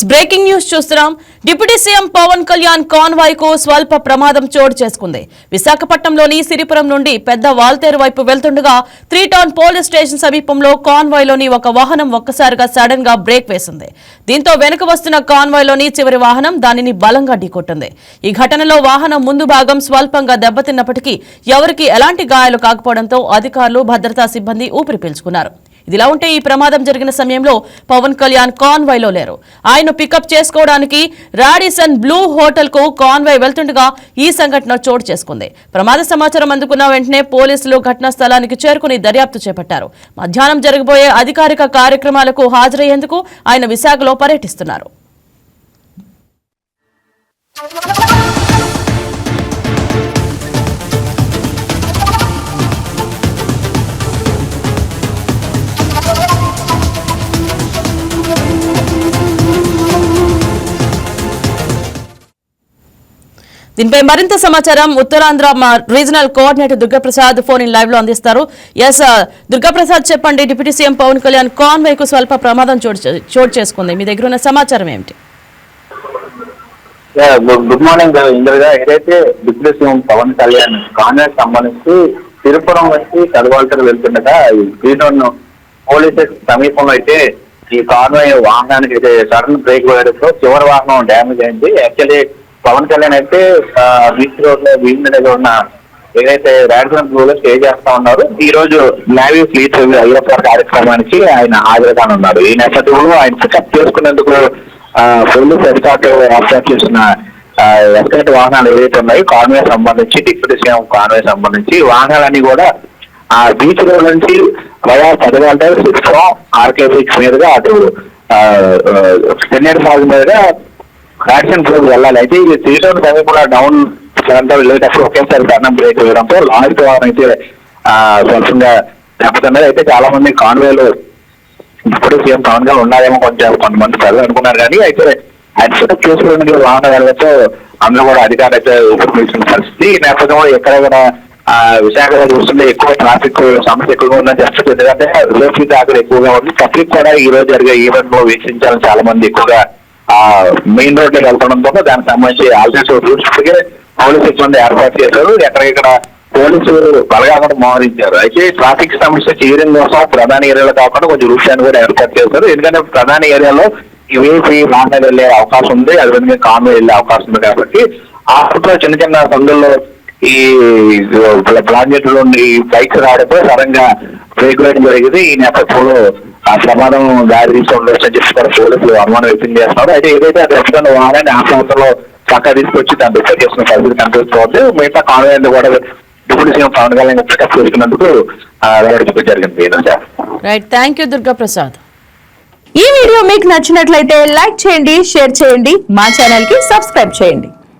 Breaking news చూస్తున్నాం. Deputy CM Pawan Kalyan convoy కు స్వల్ప ప్రమాదం చోటు చేసుకుంది. విశాఖపట్నంలోని సిరిపురం నుండి పెద్ద వాల్తేరు వైపు వెళ్తుండగా 3 టౌన్ పోలీస్ స్టేషన్ సమీపంలో కాన్వాయ్ లోని ఒక వాహనం ఒక్కసారిగా సడన్ గా బ్రేక్ వేసింది. దీంతో వెనుక వస్తున్న కాన్వాయ్ లోని చివరి వాహనం దానిని బలంగా ఢీకొట్టింది. ఈ ఘటనలో వాహనం ముందు భాగం స్వల్పంగా దెబ్బతిన్నప్పటికీ ఎవరికీ ఎలాంటి గాయాలు కాకపోవడంతో అధికారులు భద్రతా సిబ్బంది ఊపిరి పీల్చుకున్నారు. ఇదిలా ఉంటే ఈ ప్రమాదం జరిగిన సమయంలో పవన్ కళ్యాణ్ కాన్వాయ్ లో లేరు. ఆయన పికప్ చేసుకోవడానికి రాడిసన్ బ్లూ హోటల్ కు కాన్వాయ్ వెళ్తుండగా ఈ సంఘటన చోటు చేసుకుంది. ప్రమాద సమాచారం అందుకున్న వెంటనే పోలీసులు ఘటనా స్థలానికి చేరుకుని దర్యాప్తు చేపట్టారు. మధ్యాహ్నం జరగబోయే అధికారిక కార్యక్రమాలకు హాజరయ్యేందుకు ఆయన విశాఖలో పర్యటిస్తున్నారు. దీనిపై మరింత సమాచారం Uttarandhra regional coordinator Durgaprasad phone in live లో అందిస్తారు. ఎస్ దుర్గాప్రసాద్, చెప్పండి. Deputy CM Pawan Kalyan convoy కు స్వల్ప ప్రమాదం చోటు చేసుకుంది. మీ దగ్గర ఉన్న సమాచారం ఏమిటి? గుడ్ మార్నింగ్ ఇంద్రగా. ఏదైతే deputy CM Pawan Kalyan convoy సంబంధించి తిరుపురం వచ్చి కడవాల్తర్ వెళ్తుండగా శ్రీటౌన్ పోలీసెస్ సమీపంలో అయితే ఈ కాన్వాయ్ వాహనానికి అయితే సడన్ బ్రేక్ వేయడంతో చివరి వాహనం డ్యామేజ్ అయింది. యాక్చువల్లీ పవన్ కళ్యాణ్ అయితే బీచ్ రోడ్ లో వీల్ మీద ఉన్న ఏదైతే రాడిసన్ బ్లూ లో స్టే చేస్తా ఉన్నారు. ఈ రోజు నేవీ ఫ్లీట్ అయ్యప్ప కార్యక్రమానికి ఆయన హాజరుగానున్నారు. ఈ నేపథ్యంలో ఆయన పికప్ చేసుకునేందుకు పోలీస్ ఎస్కార్ట్ ఏర్పాటు చేసిన ఎస్కార్ట్ వాహనాలు ఏవైతే ఉన్నాయో కాన్వాయ్ సంబంధించి డిప్యూటీ సీఎం కాన్వాయ్ సంబంధించి వాహనాలన్నీ కూడా ఆ బీచ్ రోడ్ నుంచి వయా పదవాళ్ళ సిక్స్లో ఆర్కే బీచ్ మీదుగా అటు చెన్నై ఫాల్ మీదుగా రాడిసన్ బ్లూ వెళ్ళాలి. అయితే ఇది శ్రీటౌన్ సమీపంలో డౌన్ వెళ్ళేటప్పుడు ఒకేసారి సడన్ బ్రేక్ వేయడంతో లాస్ట్ వాహనం అయితే స్వల్పంగా దెబ్బతిన్నది. అయితే చాలా మంది కాన్వేలో ఇప్పుడు సీఎం పవన్ కళ్యాణ్ ఉన్నారేమో కొంతమంది ప్రజలు అనుకున్నారు. కానీ అయితే ఆయన సెటప్ చేసుకోవడానికి వాహనం వెళ్ళడంతో అందులో కూడా అధికారులు అయితే ఉపయోగించిన పరిస్థితి. ఈ నేపథ్యంలో ఎక్కడ కూడా విశాఖలో చూస్తుంటే ఎక్కువ ట్రాఫిక్ సమస్య ఎక్కువగా ఉందని చెప్పచ్చు. ఎందుకంటే సేఫ్టీ జాగ్రత్త ఎక్కువగా ఉంది. పబ్లిక్ కూడా ఈ రోజు జరిగే ఈవెంట్ లో వీక్షించాలని చాలా మంది ఎక్కువగా మెయిన్ రోడ్ లో వెళ్తుండడంతో దానికి సంబంధించి ఆల్టర్నేటివ్ రూట్స్ పోలీసు సిబ్బంది ఏర్పాటు చేశారు. ఎక్కడెక్కడ పోలీసులు బలగాలను మోహరించారు. అయితే ట్రాఫిక్ సమస్య తీయడం కోసం ప్రధాన ఏరియాలో కాకుండా కొంచెం రూట్స్ కూడా ఏర్పాటు చేశారు. ఎందుకంటే ప్రధాన ఏరియాలో ఇవేపీ వాహనాలు వెళ్లే అవకాశం ఉంది, అదేవిధంగా కాన్వాయ్ వెళ్లే అవకాశం ఉంది. కాబట్టి ఆ రూట్ లో చిన్న చిన్న సందుల్లో ఈ ప్లాంజెట్ లో ఈ బైక్స్ రావడంతో సడన్ గా బ్రేక్ వేయడం జరిగింది. ఈ నేపథ్యంలో ఆ ప్రమాదం దారి తీసి ఉండొచ్చని చెప్పి కూడా పోలీసులు అనుమానం వ్యక్తం చేస్తున్నారు. అయితే ఏదైతే అది వస్తున్న వాహనాన్ని ఆ ప్రాంతంలో పక్క తీసుకొచ్చి దాన్ని రిపేర్ చేసిన పరిస్థితి కనిపిస్తుంది. మిగతా కాన్వాయ్ కూడా deputy CM Pawan Kalyan pickup చేసుకున్నందుకు జరిగింది. Right, thank you Durgaprasad. ఈ వీడియో మీకు నచ్చినట్లయితే లైక్ చేయండి, షేర్ చేయండి, మా ఛానల్ కి సబ్స్క్రైబ్ చేయండి.